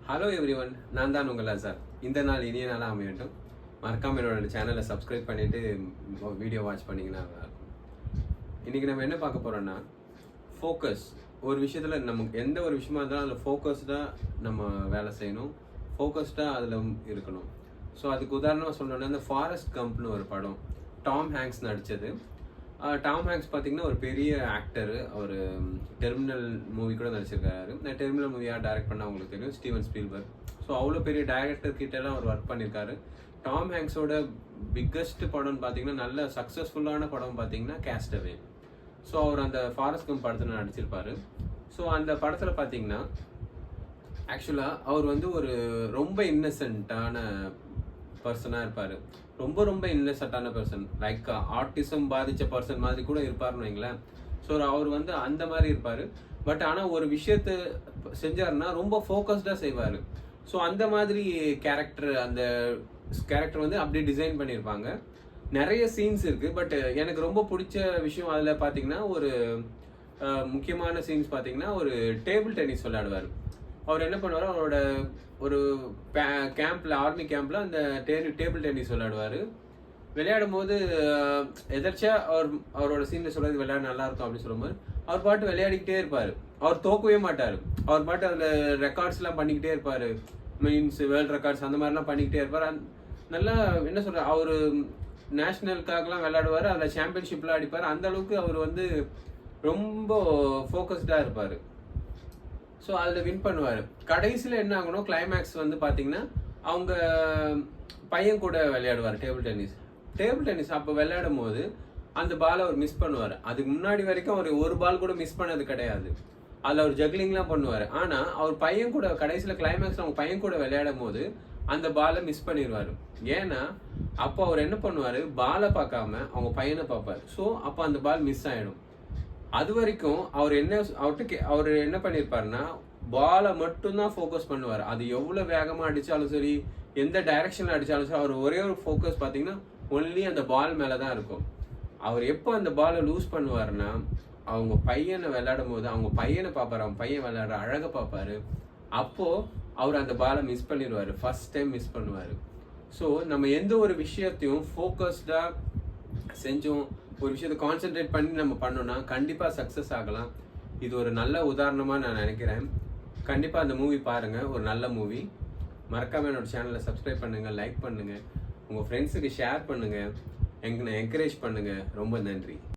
Hello everyone, நான் தான் உங்கள் அசார். இந்த நாள் இனிய நாளாக அமையட்டும். மறக்காம என்னோட சேனலை சப்ஸ்கிரைப் பண்ணிவிட்டு வீடியோ வாட்ச் பண்ணிங்கன்னா நல்லாயிருக்கும். இன்றைக்கி நம்ம என்ன பார்க்க போகிறோன்னா, ஃபோக்கஸ். ஒரு விஷயத்தில் நமக்கு எந்த ஒரு விஷயமா இருந்தாலும் அதில் ஃபோக்கஸ்டாக நம்ம வேலை செய்யணும், ஃபோக்கஸ்டாக அதில் இருக்கணும். ஸோ அதுக்கு உதாரணமாக சொல்லணுன்னா, இந்த ஃபாரஸ்ட் கம்ப்னு ஒரு படம், டாம் ஹேங்க்ஸ் நடித்தது. டாம் ஹேங்க்ஸ் பார்த்தீங்கன்னா ஒரு பெரிய ஆக்டரு. அவர் டெர்மினல் மூவி கூட நடிச்சிருக்காரு. இந்த டெர்மினல் மூவியாக டைரக்ட் பண்ண அவங்களுக்கு தெரியும், ஸ்டீவன் ஸ்பீல்பர்க். ஸோ அவ்வளோ பெரிய டைரக்டர் கிட்டலாம் அவர் ஒர்க் பண்ணியிருக்காரு. டாம் ஹேங்க்ஸோட பிக்கஸ்ட் படம்னு பார்த்தீங்கன்னா, நல்ல சக்ஸஸ்ஃபுல்லான படம் பார்த்தீங்கன்னா கேஸ்டவே. ஸோ அவர் அந்த ஃபாரஸ்ட் கம்ப் படத்தில் நடிச்சிருப்பாரு. ஸோ அந்த படத்தில் பார்த்தீங்கன்னா ஆக்சுவலாக அவர் வந்து ஒரு ரொம்ப இன்னசென்ட்டான பர்சனாக இருப்பார். ரொம்ப இன்னசென்ட்டான பர்சன், லைக் ஆட்டிசம் பாதித்த பர்சன் மாதிரி கூட இருப்பார்னு வைங்களேன். ஸோ அவர் வந்து அந்த மாதிரி இருப்பார். பட் ஆனால் ஒரு விஷயத்தை செஞ்சாருன்னா ரொம்ப ஃபோக்கஸ்டாக செய்வார். ஸோ அந்த மாதிரி அந்த கேரக்டர் வந்து அப்படியே டிசைன் பண்ணியிருப்பாங்க. நிறைய சீன்ஸ் இருக்குது. பட் எனக்கு ரொம்ப பிடிச்ச விஷயம் அதில் பார்த்தீங்கன்னா, ஒரு முக்கியமான சீன்ஸ் பார்த்தீங்கன்னா, ஒரு டேபிள் டென்னிஸ் விளையாடுவார். அவர் என்ன பண்ணுவார், அவரோட ஒரு கேம்பில், ஆர்மி கேம்பில் அந்த டேபிள் டென்னிஸ் விளையாடுவார். விளையாடும் போது எதர்ச்சியா அவரோட சீனில் சொல்கிறது விளையாட நல்லா இருக்கும் அப்படின்னு சொல்லும்போது அவர் பாட்டு விளையாடிக்கிட்டே இருப்பார். அவர் தோக்கவே மாட்டார். அவர் பாட்டு அதில் ரெக்கார்ட்ஸ்லாம் பண்ணிக்கிட்டே இருப்பார். மீன்ஸ் வேர்ல்டு ரெக்கார்ட்ஸ் அந்த மாதிரிலாம் பண்ணிக்கிட்டே இருப்பார். நல்லா என்ன சொல்ற, அவர் நேஷ்னலுக்காகலாம் விளையாடுவார். அதில் சாம்பியன்ஷிப்லாம் அடிப்பார். அந்த அளவுக்கு அவர் வந்து ரொம்ப ஃபோக்கஸ்டாக இருப்பார். ஸோ அதில் வின் பண்ணுவார். கடைசியில் என்ன ஆகணும், கிளைமேக்ஸ் வந்து பார்த்தீங்கன்னா, அவங்க பையன் கூட விளையாடுவார் டேபிள் டென்னிஸ். அப்போ விளையாடும் போது அந்த பாலை அவர் மிஸ் பண்ணுவார். அதுக்கு முன்னாடி வரைக்கும் அவர் ஒரு பால் கூட மிஸ் பண்ணது கிடையாது. அதில் அவர் ஜக்லிங்லாம் பண்ணுவார். ஆனால் அவர் பையன் கூட கடைசியில் கிளைமேக்ஸில் அவங்க பையன் கூட விளையாடும் போது அந்த பாலை மிஸ் பண்ணிடுவார். ஏன்னா அப்போ அவர் என்ன பண்ணுவார், பாலை பார்க்காம அவங்க பையனை பார்ப்பார். ஸோ அப்போ அந்த பால் மிஸ் ஆகிடும். அது வரைக்கும் அவர் என்ன பண்ணியிருப்பாருன்னா, பாலை மட்டும்தான் ஃபோக்கஸ் பண்ணுவார். அது எவ்வளோ வேகமாக அடித்தாலும் சரி, எந்த டைரக்ஷனில் அடித்தாலும் சரி, அவர் ஒரே ஒரு ஃபோக்கஸ் பார்த்தீங்கன்னா ஒன்லி அந்த பால் மேலே தான் இருக்கும். அவர் எப்போ அந்த பாலை லூஸ் பண்ணுவார்னா, அவங்க பையனை விளையாடும் போது அவங்க பையனை பார்ப்பார், அவங்க பையன் விளையாடுற அழகை பார்ப்பாரு. அப்போது அவர் அந்த பாலை மிஸ் பண்ணிடுவார். ஃபர்ஸ்ட் டைம் மிஸ் பண்ணுவார். ஸோ நம்ம எந்த ஒரு விஷயத்தையும் ஃபோக்கஸ்டாக செஞ்சோம், ஒரு விஷயத்தை கான்சென்ட்ரேட் பண்ணி நம்ம பண்ணோம்னா கண்டிப்பாக சக்ஸஸ் ஆகலாம். இது ஒரு நல்ல உதாரணமாக நான் நினைக்கிறேன். கண்டிப்பாக அந்த மூவி பாருங்கள், ஒரு நல்ல மூவி. மறக்காமல் என்னோட சேனலை சப்ஸ்கிரைப் பண்ணுங்கள், லைக் பண்ணுங்கள், உங்கள் ஃப்ரெண்ட்ஸுக்கு ஷேர் பண்ணுங்கள், எங்களை என்கரேஜ் பண்ணுங்கள். ரொம்ப நன்றி.